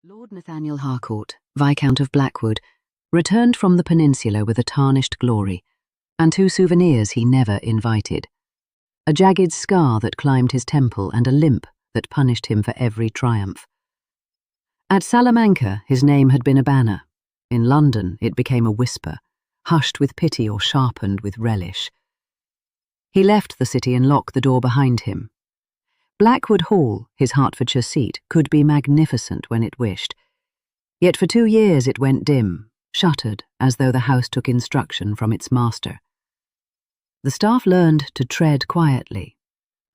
Lord Nathaniel Harcourt, Viscount of Blackwood, returned from the peninsula with a tarnished glory, and two souvenirs he never invited: a jagged scar that climbed his temple and a limp that punished him for every triumph. At Salamanca, his name had been a banner. In London, it became a whisper, hushed with pity or sharpened with relish. He left the city and locked the door behind him. Blackwood Hall, his Hertfordshire seat, could be magnificent when it wished. Yet for 2 years it went dim, shuttered as though the house took instruction from its master. The staff learned to tread quietly.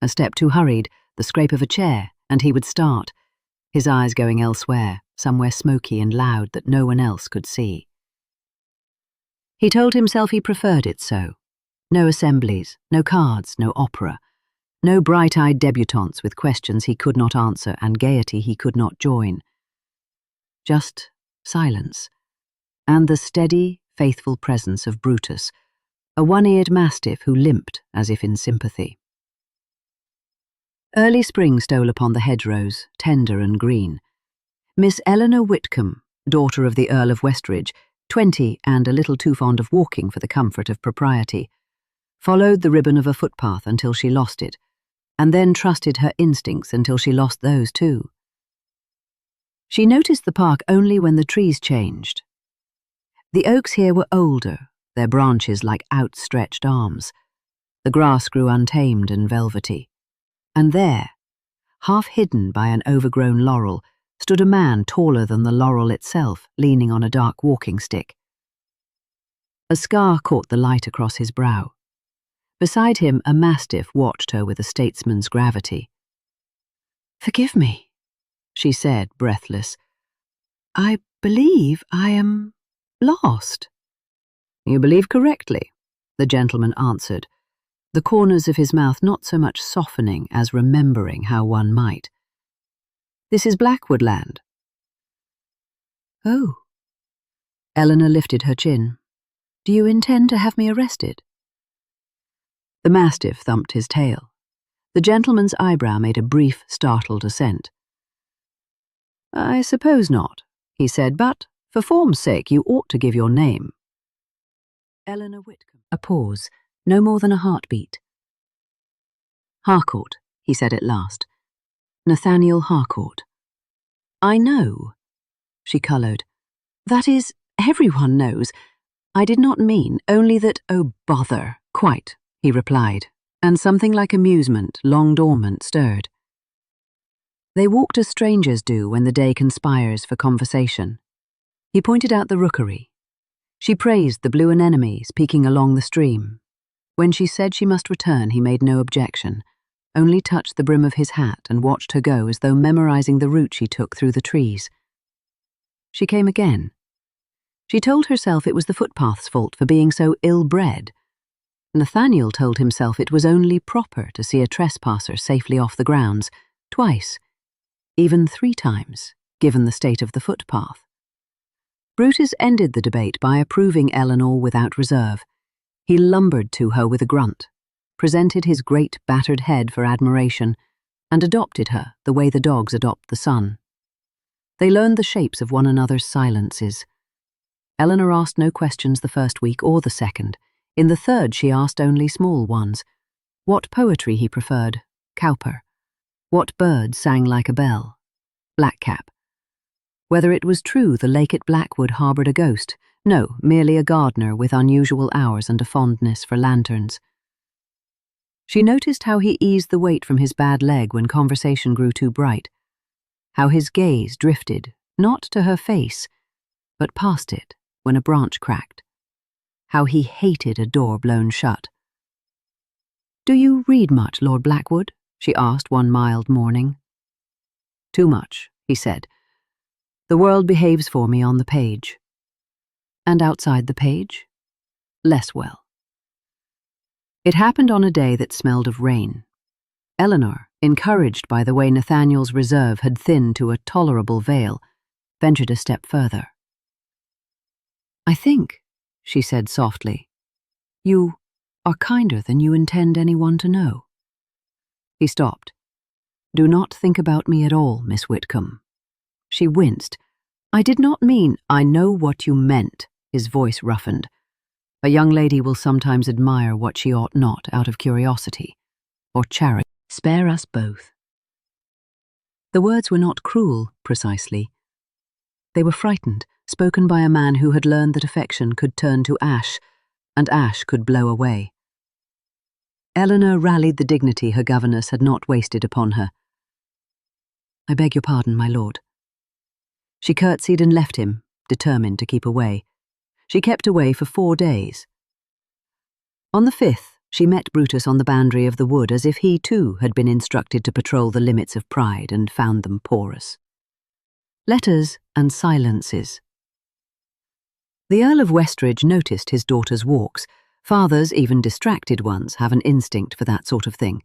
A step too hurried, the scrape of a chair, and he would start, his eyes going elsewhere, somewhere smoky and loud that no one else could see. He told himself he preferred it so. No assemblies, no cards, no opera. No bright-eyed debutantes with questions he could not answer and gaiety he could not join. Just silence, and the steady, faithful presence of Brutus, a one-eared mastiff who limped as if in sympathy. Early spring stole upon the hedgerows, tender and green. Miss Eleanor Whitcomb, daughter of the Earl of Westridge, 20 and a little too fond of walking for the comfort of propriety, followed the ribbon of a footpath until she lost it, and then trusted her instincts until she lost those too. She noticed the park only when the trees changed. The oaks here were older, their branches like outstretched arms. The grass grew untamed and velvety. And there, half hidden by an overgrown laurel, stood a man taller than the laurel itself, leaning on a dark walking stick. A scar caught the light across his brow. Beside him, a mastiff watched her with a statesman's gravity. "Forgive me," she said, breathless. "I believe I am lost." "You believe correctly," the gentleman answered, the corners of his mouth not so much softening as remembering how one might. "This is Blackwood land." "Oh." Eleanor lifted her chin. "Do you intend to have me arrested?" The mastiff thumped his tail. The gentleman's eyebrow made a brief, startled assent. "I suppose not," he said, "but for form's sake you ought to give your name." Eleanor Whitcomb. A pause, no more than a heartbeat. "Harcourt," he said at last. "Nathaniel Harcourt." "I know." She coloured. "That is, everyone knows. I did not mean only that—" "Oh, bother, quite," he replied, and something like amusement, long dormant, stirred. They walked as strangers do when the day conspires for conversation. He pointed out the rookery. She praised the blue anemones peeking along the stream. When she said she must return, he made no objection, only touched the brim of his hat and watched her go as though memorizing the route she took through the trees. She came again. She told herself it was the footpath's fault for being so ill-bred. Nathaniel told himself it was only proper to see a trespasser safely off the grounds, twice, even 3 times, given the state of the footpath. Brutus ended the debate by approving Eleanor without reserve. He lumbered to her with a grunt, presented his great battered head for admiration, and adopted her the way the dogs adopt the sun. They learned the shapes of one another's silences. Eleanor asked no questions the first week or the second. In the third she asked only small ones. What poetry he preferred, Cowper. What bird sang like a bell, blackcap. Whether it was true the lake at Blackwood harboured a ghost, no, merely a gardener with unusual hours and a fondness for lanterns. She noticed how he eased the weight from his bad leg when conversation grew too bright, how his gaze drifted, not to her face, but past it when a branch cracked. How he hated a door blown shut. "Do you read much, Lord Blackwood?" she asked one mild morning. "Too much," he said. "The world behaves for me on the page." "And outside the page?" "Less well." It happened on a day that smelled of rain. Eleanor, encouraged by the way Nathaniel's reserve had thinned to a tolerable veil, ventured a step further. "I think," she said softly, "you are kinder than you intend anyone to know." He stopped. "Do not think about me at all, Miss Whitcomb." She winced. "I did not mean—" "I know what you meant," his voice roughened. "A young lady will sometimes admire what she ought not out of curiosity, or charity. Spare us both." The words were not cruel, precisely. They were frightened, spoken by a man who had learned that affection could turn to ash, and ash could blow away. Eleanor rallied the dignity her governess had not wasted upon her. "I beg your pardon, my lord." She curtsied and left him, determined to keep away. She kept away for 4 days. On the 5th, she met Brutus on the boundary of the wood as if he too had been instructed to patrol the limits of pride and found them porous. Letters and silences. The Earl of Westridge noticed his daughter's walks. Fathers, even distracted ones, have an instinct for that sort of thing.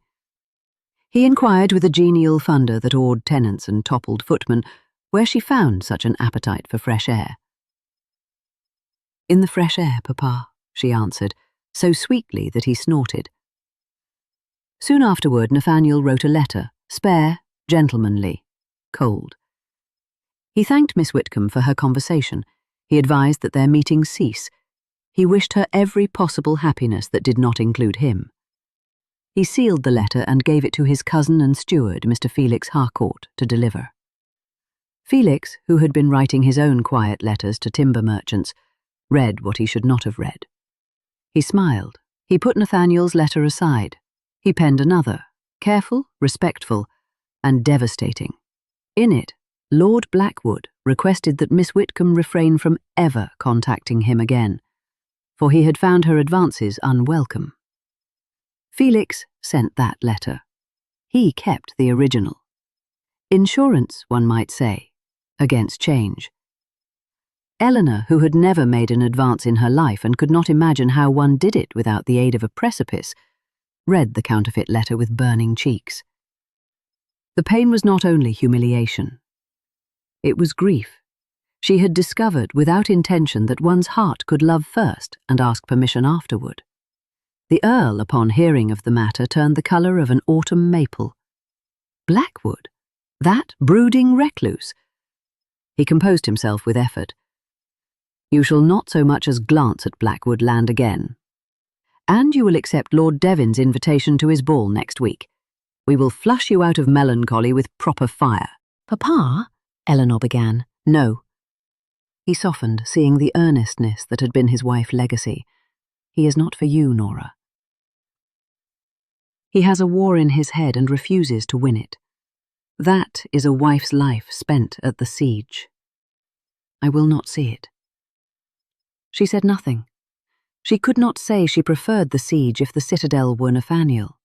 He inquired with a genial thunder that awed tenants and toppled footmen where she found such an appetite for fresh air. "In the fresh air, Papa," she answered, so sweetly that he snorted. Soon afterward, Nathaniel wrote a letter, spare, gentlemanly, cold. He thanked Miss Whitcomb for her conversation. He advised that their meetings cease. He wished her every possible happiness that did not include him. He sealed the letter and gave it to his cousin and steward, Mr. Felix Harcourt, to deliver. Felix, who had been writing his own quiet letters to timber merchants, read what he should not have read. He smiled. He put Nathaniel's letter aside. He penned another, careful, respectful, and devastating. In it, Lord Blackwood requested that Miss Whitcomb refrain from ever contacting him again, for he had found her advances unwelcome. Felix sent that letter. He kept the original. Insurance, one might say, against change. Eleanor, who had never made an advance in her life and could not imagine how one did it without the aid of a precipice, read the counterfeit letter with burning cheeks. The pain was not only humiliation. It was grief. She had discovered without intention that one's heart could love first and ask permission afterward. The Earl, upon hearing of the matter, turned the colour of an autumn maple. Blackwood? That brooding recluse? He composed himself with effort. "You shall not so much as glance at Blackwood land again. And you will accept Lord Devon's invitation to his ball next week. We will flush you out of melancholy with proper fire." "Papa," Eleanor began. "No." He softened, seeing the earnestness that had been his wife's legacy. "He is not for you, Nora. He has a war in his head and refuses to win it. That is a wife's life spent at the siege. I will not see it." She said nothing. She could not say she preferred the siege if the citadel were Nathaniel.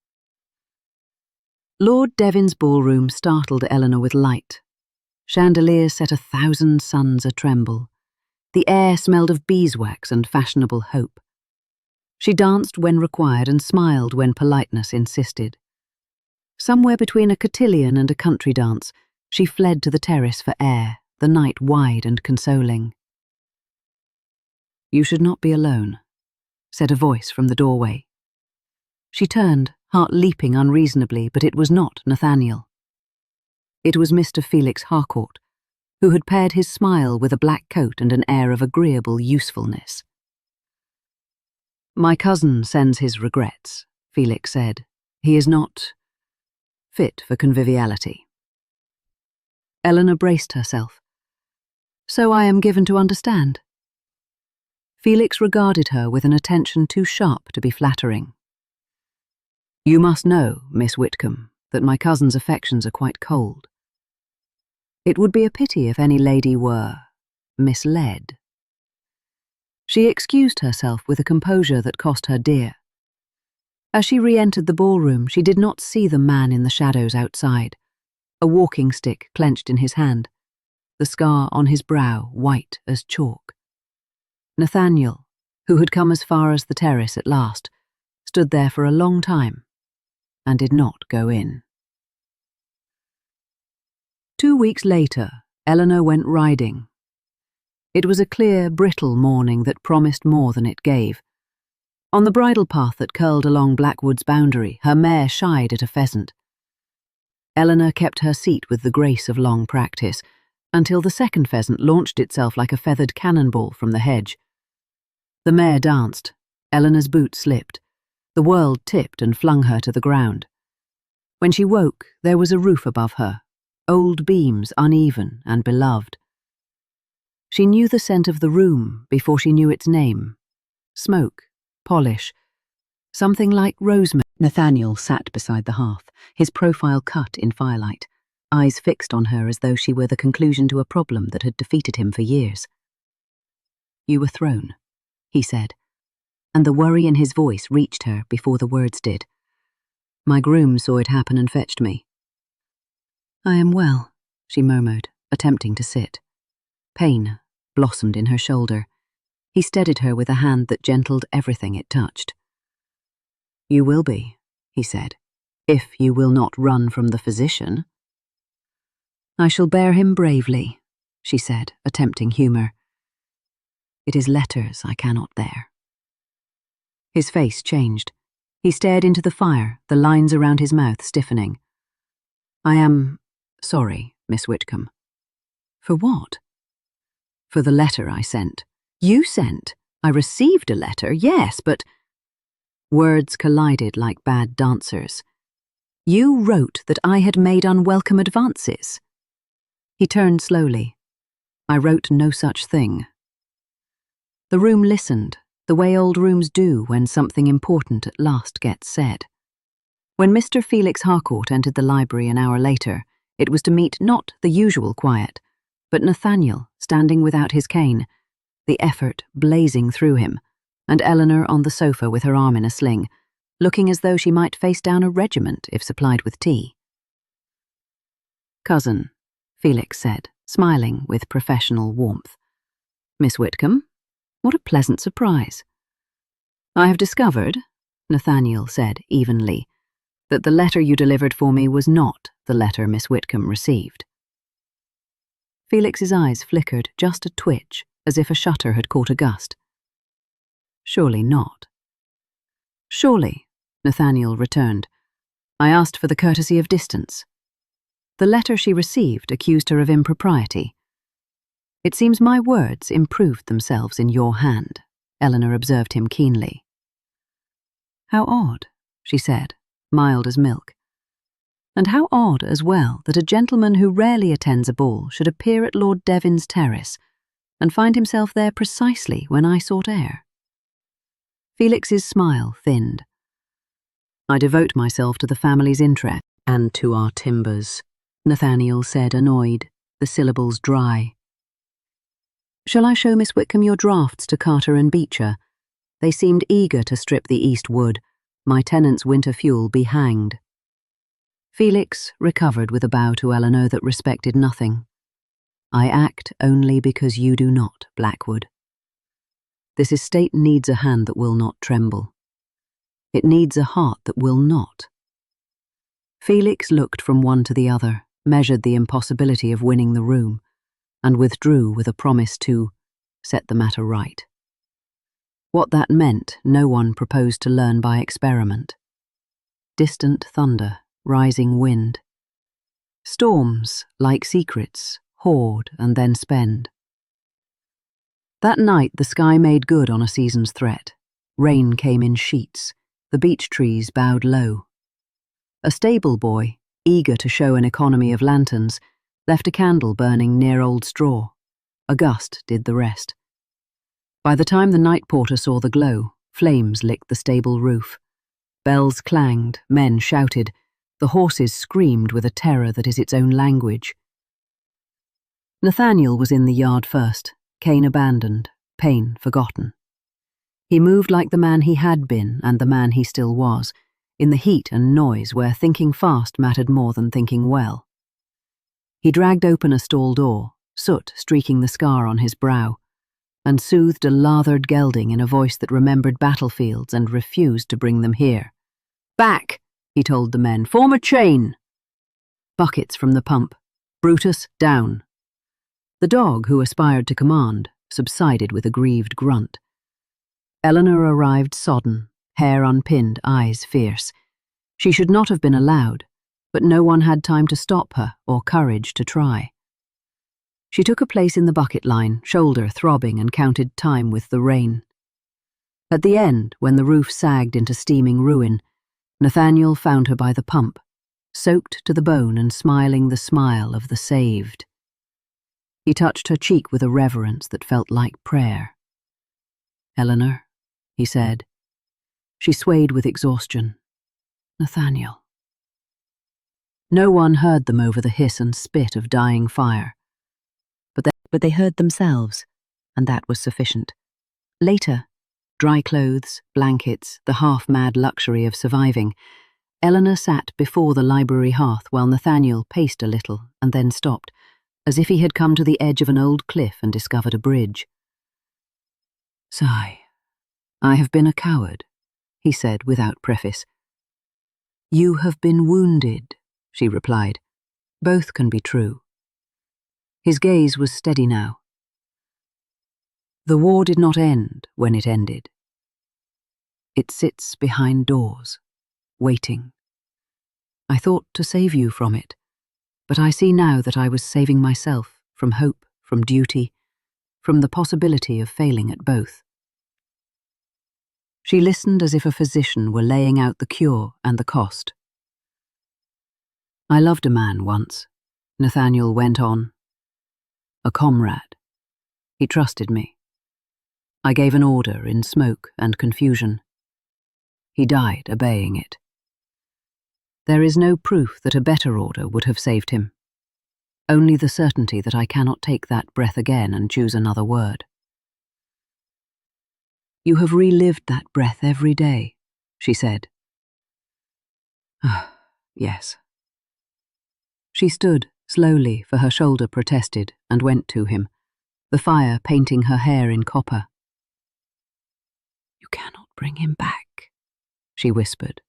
Lord Devon's ballroom startled Eleanor with light. Chandeliers set 1,000 suns a-tremble. The air smelled of beeswax and fashionable hope. She danced when required and smiled when politeness insisted. Somewhere between a cotillion and a country dance, she fled to the terrace for air, the night wide and consoling. "You should not be alone," said a voice from the doorway. She turned, heart leaping unreasonably, but it was not Nathaniel. It was Mr. Felix Harcourt, who had paired his smile with a black coat and an air of agreeable usefulness. "My cousin sends his regrets," Felix said. "He is not fit for conviviality." Eleanor braced herself. "So I am given to understand." Felix regarded her with an attention too sharp to be flattering. "You must know, Miss Whitcomb, that my cousin's affections are quite cold. It would be a pity if any lady were misled." She excused herself with a composure that cost her dear. As she re-entered the ballroom, she did not see the man in the shadows outside, a walking stick clenched in his hand, the scar on his brow white as chalk. Nathaniel, who had come as far as the terrace at last, stood there for a long time and did not go in. 2 weeks later, Eleanor went riding. It was a clear, brittle morning that promised more than it gave. On the bridle path that curled along Blackwood's boundary, her mare shied at a pheasant. Eleanor kept her seat with the grace of long practice, until the second pheasant launched itself like a feathered cannonball from the hedge. The mare danced. Eleanor's boot slipped. The world tipped and flung her to the ground. When she woke, there was a roof above her, old beams uneven and beloved. She knew the scent of the room before she knew its name. Smoke, polish, something like rosemary. Nathaniel sat beside the hearth, his profile cut in firelight, eyes fixed on her as though she were the conclusion to a problem that had defeated him for years. "You were thrown," he said, and the worry in his voice reached her before the words did. "My groom saw it happen and fetched me." "I am well," she murmured, attempting to sit. Pain blossomed in her shoulder. He steadied her with a hand that gentled everything it touched. "You will be," he said, "if you will not run from the physician." "I shall bear him bravely," she said, attempting humour. "It is letters I cannot bear." His face changed. He stared into the fire, the lines around his mouth stiffening. "I am sorry, Miss Whitcomb." "For what?" "For the letter I sent." "You sent? I received a letter, yes, but—" Words collided like bad dancers. "You wrote that I had made unwelcome advances." He turned slowly. "I wrote no such thing." The room listened, the way old rooms do when something important at last gets said. When Mr. Felix Harcourt entered the library an hour later, it was to meet not the usual quiet, but Nathaniel standing without his cane, the effort blazing through him, and Eleanor on the sofa with her arm in a sling, looking as though she might face down a regiment if supplied with tea. "Cousin," Felix said, smiling with professional warmth. "Miss Whitcomb, what a pleasant surprise." "I have discovered," Nathaniel said evenly, "that the letter you delivered for me was not the letter Miss Whitcomb received." Felix's eyes flickered just a twitch, as if a shutter had caught a gust. "Surely not." "Surely," Nathaniel returned. "I asked for the courtesy of distance." The letter she received accused her of impropriety. "It seems my words improved themselves in your hand," Eleanor observed him keenly. "How odd," she said, mild as milk. "And how odd as well that a gentleman who rarely attends a ball should appear at Lord Devon's terrace and find himself there precisely when I sought air." Felix's smile thinned. "I devote myself to the family's interest and to our timbers," Nathaniel said, annoyed, the syllables dry. "Shall I show Miss Whitcomb your drafts to Carter and Beecher? They seemed eager to strip the east wood. My tenant's winter fuel be hanged." Felix recovered with a bow to Eleanor that respected nothing. "I act only because you do not, Blackwood. This estate needs a hand that will not tremble. It needs a heart that will not." Felix looked from one to the other, measured the impossibility of winning the room, and withdrew with a promise to set the matter right. What that meant, no one proposed to learn by experiment. Distant thunder, rising wind. Storms, like secrets, hoard and then spend. That night the sky made good on a season's threat. Rain came in sheets. The beech trees bowed low. A stable boy, eager to show an economy of lanterns, left a candle burning near old straw. A gust did the rest. By the time the night porter saw the glow, flames licked the stable roof. Bells clanged, men shouted, the horses screamed with a terror that is its own language. Nathaniel was in the yard first, cane abandoned, pain forgotten. He moved like the man he had been and the man he still was, in the heat and noise where thinking fast mattered more than thinking well. He dragged open a stall door, soot streaking the scar on his brow, and soothed a lathered gelding in a voice that remembered battlefields and refused to bring them here. "Back," he told the men. "Form a chain." Buckets from the pump. "Brutus, down." The dog, who aspired to command, subsided with a grieved grunt. Eleanor arrived sodden, hair unpinned, eyes fierce. She should not have been allowed, but no one had time to stop her or courage to try. She took a place in the bucket line, shoulder throbbing, and counted time with the rain. At the end, when the roof sagged into steaming ruin, Nathaniel found her by the pump, soaked to the bone and smiling the smile of the saved. He touched her cheek with a reverence that felt like prayer. "Eleanor," he said. She swayed with exhaustion. "Nathaniel." No one heard them over the hiss and spit of dying fire. But they heard themselves, and that was sufficient. Later, dry clothes, blankets, the half-mad luxury of surviving, Eleanor sat before the library hearth while Nathaniel paced a little and then stopped, as if he had come to the edge of an old cliff and discovered a bridge. "Sigh. I have been a coward," he said without preface. "You have been wounded," she replied. "Both can be true." His gaze was steady now. "The war did not end when it ended. It sits behind doors, waiting. I thought to save you from it, but I see now that I was saving myself from hope, from duty, from the possibility of failing at both." She listened as if a physician were laying out the cure and the cost. "I loved a man once," Nathaniel went on. "A comrade. He trusted me. I gave an order in smoke and confusion. He died obeying it. There is no proof that a better order would have saved him. Only the certainty that I cannot take that breath again and choose another word." "You have relived that breath every day," she said. "Yes." She stood slowly, for her shoulder protested, and went to him, the fire painting her hair in copper. "You cannot bring him back," she whispered.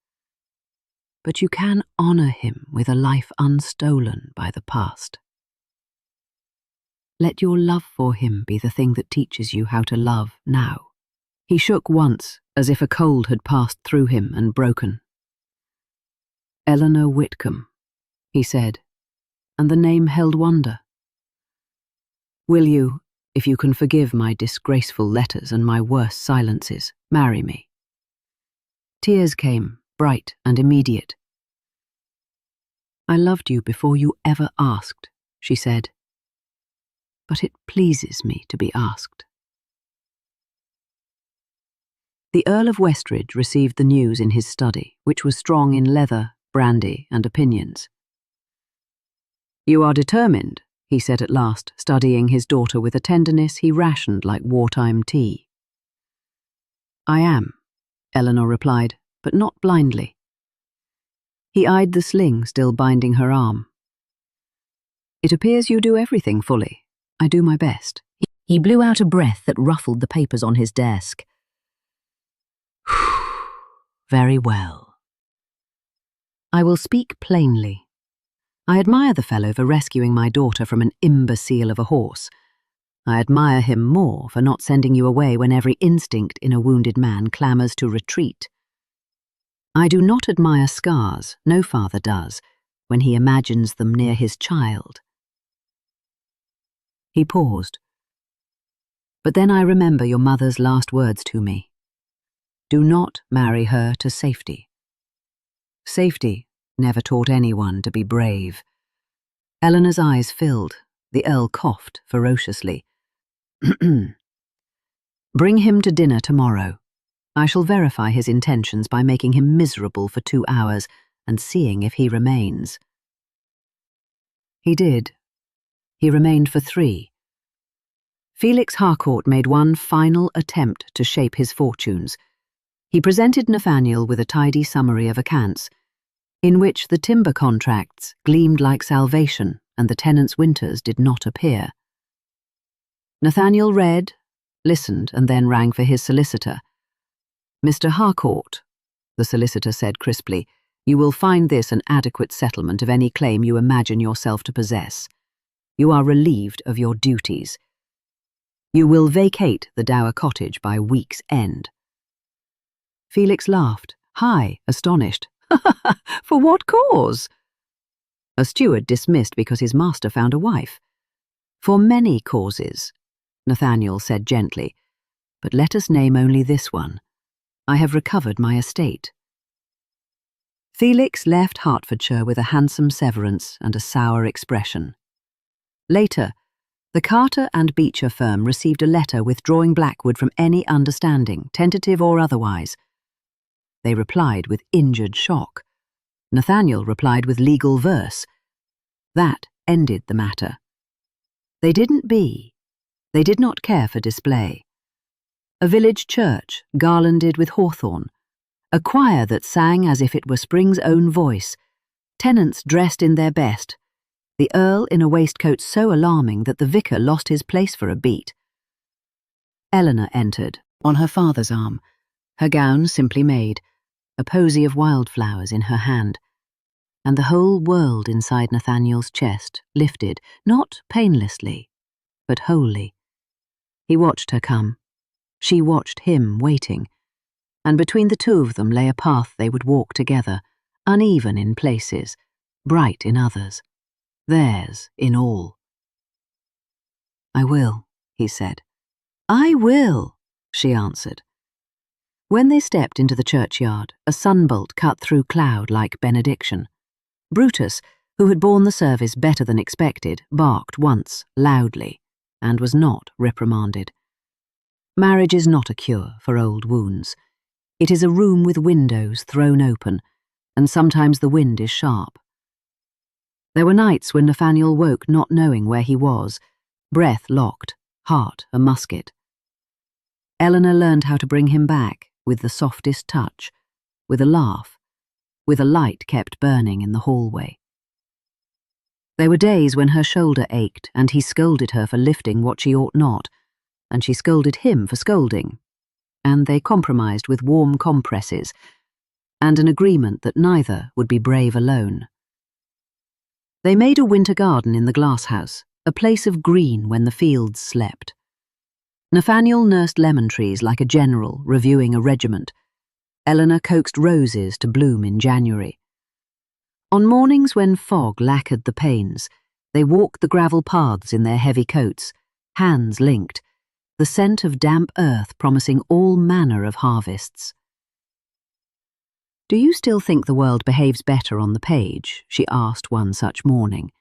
"But you can honor him with a life unstolen by the past. Let your love for him be the thing that teaches you how to love now." He shook once, as if a cold had passed through him and broken. "Eleanor Whitcomb," he said, and the name held wonder. "Will you, if you can forgive my disgraceful letters and my worse silences, marry me?" Tears came, bright and immediate. "I loved you before you ever asked," she said. "But it pleases me to be asked." The Earl of Westridge received the news in his study, which was strong in leather, brandy, and opinions. "You are determined," he said at last, studying his daughter with a tenderness he rationed like wartime tea. "I am," Eleanor replied, but not blindly. He eyed the sling still binding her arm. "It appears you do everything fully. I do my best." He blew out a breath that ruffled the papers on his desk. "Very well. I will speak plainly. I admire the fellow for rescuing my daughter from an imbecile of a horse. I admire him more for not sending you away when every instinct in a wounded man clamours to retreat. I do not admire scars, no father does, when he imagines them near his child." He paused. "But then I remember your mother's last words to me. Do not marry her to safety. Safety never taught anyone to be brave." Eleanor's eyes filled. The Earl coughed ferociously. "Bring him to dinner tomorrow. I shall verify his intentions by making him miserable for 2 hours and seeing if he remains." He did. He remained for 3. Felix Harcourt made one final attempt to shape his fortunes. He presented Nathaniel with a tidy summary of accounts, in which the timber contracts gleamed like salvation and the tenants' winters did not appear. Nathaniel read, listened, and then rang for his solicitor. "Mr. Harcourt," the solicitor said crisply, "you will find this an adequate settlement of any claim you imagine yourself to possess. You are relieved of your duties. You will vacate the dower cottage by week's end." Felix laughed, high, astonished. "For what cause?" "A steward dismissed because his master found a wife." For many causes, Nathaniel said gently, but let us name only this one. I have recovered my estate. Felix left Hertfordshire with a handsome severance and a sour expression. Later, the Carter and Beecher firm received a letter withdrawing Blackwood from any understanding, tentative or otherwise. They replied with injured shock. Nathaniel replied with legal verse. That ended the matter. They did not care for display. A village church garlanded with hawthorn, a choir that sang as if it were spring's own voice, tenants dressed in their best, the Earl in a waistcoat so alarming that the vicar lost his place for a beat. Eleanor entered, on her father's arm, her gown simply made, a posy of wildflowers in her hand, and the whole world inside Nathaniel's chest lifted, not painlessly, but wholly. He watched her come. She watched him waiting, and between the two of them lay a path they would walk together, uneven in places, bright in others, theirs in all. "I will," he said. "I will," she answered. When they stepped into the churchyard, a sunbolt cut through cloud like benediction. Brutus, who had borne the service better than expected, barked once, loudly, and was not reprimanded. Marriage is not a cure for old wounds. It is a room with windows thrown open, and sometimes the wind is sharp. There were nights when Nathaniel woke not knowing where he was, breath locked, heart a musket. Eleanor learned how to bring him back with the softest touch, with a laugh, with a light kept burning in the hallway. There were days when her shoulder ached and he scolded her for lifting what she ought not, and she scolded him for scolding, and they compromised with warm compresses and an agreement that neither would be brave alone. They made a winter garden in the glasshouse, a place of green when the fields slept. Nathaniel nursed lemon trees like a general reviewing a regiment. Eleanor coaxed roses to bloom in January. On mornings when fog lacquered the panes, they walked the gravel paths in their heavy coats, hands linked, the scent of damp earth promising all manner of harvests. "Do you still think the world behaves better on the page?" she asked one such morning.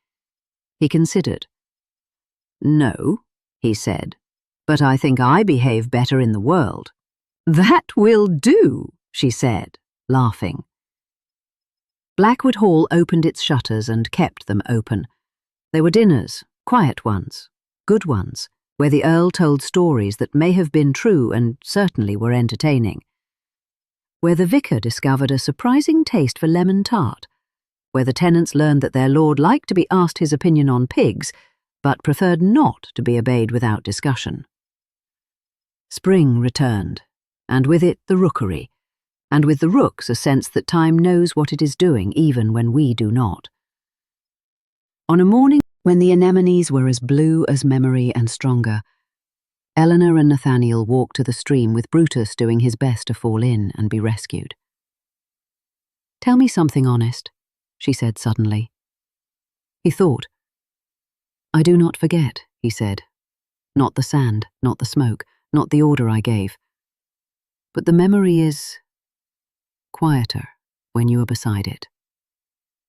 He considered. "No," he said, "but I think I behave better in the world." "That will do," she said, laughing. Blackwood Hall opened its shutters and kept them open. There were dinners, quiet ones, good ones, where the Earl told stories that may have been true and certainly were entertaining, where the vicar discovered a surprising taste for lemon tart, where the tenants learned that their lord liked to be asked his opinion on pigs, but preferred not to be obeyed without discussion. Spring returned, and with it the rookery, and with the rooks a sense that time knows what it is doing even when we do not. On a morning when the anemones were as blue as memory and stronger, Eleanor and Nathaniel walked to the stream with Brutus doing his best to fall in and be rescued. "Tell me something honest," she said suddenly. He thought. "I do not forget," he said. "Not the sand, not the smoke, not the order I gave. But the memory is quieter when you are beside it."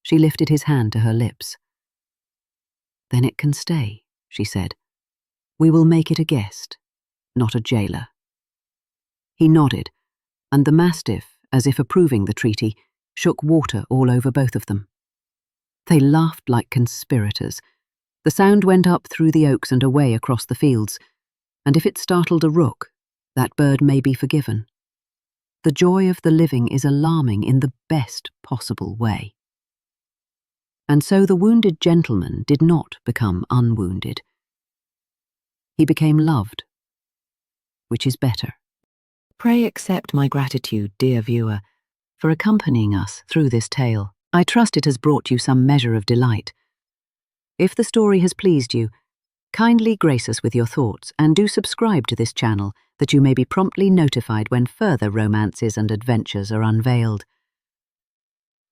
She lifted his hand to her lips. "Then it can stay," she said. "We will make it a guest, not a jailer." He nodded, and the mastiff, as if approving the treaty, shook water all over both of them. They laughed like conspirators. The sound went up through the oaks and away across the fields, and if it startled a rook, that bird may be forgiven. The joy of the living is alarming in the best possible way. And so the wounded gentleman did not become unwounded. He became loved, which is better. Pray accept my gratitude, dear viewer, for accompanying us through this tale. I trust it has brought you some measure of delight. If the story has pleased you, kindly grace us with your thoughts and do subscribe to this channel that you may be promptly notified when further romances and adventures are unveiled.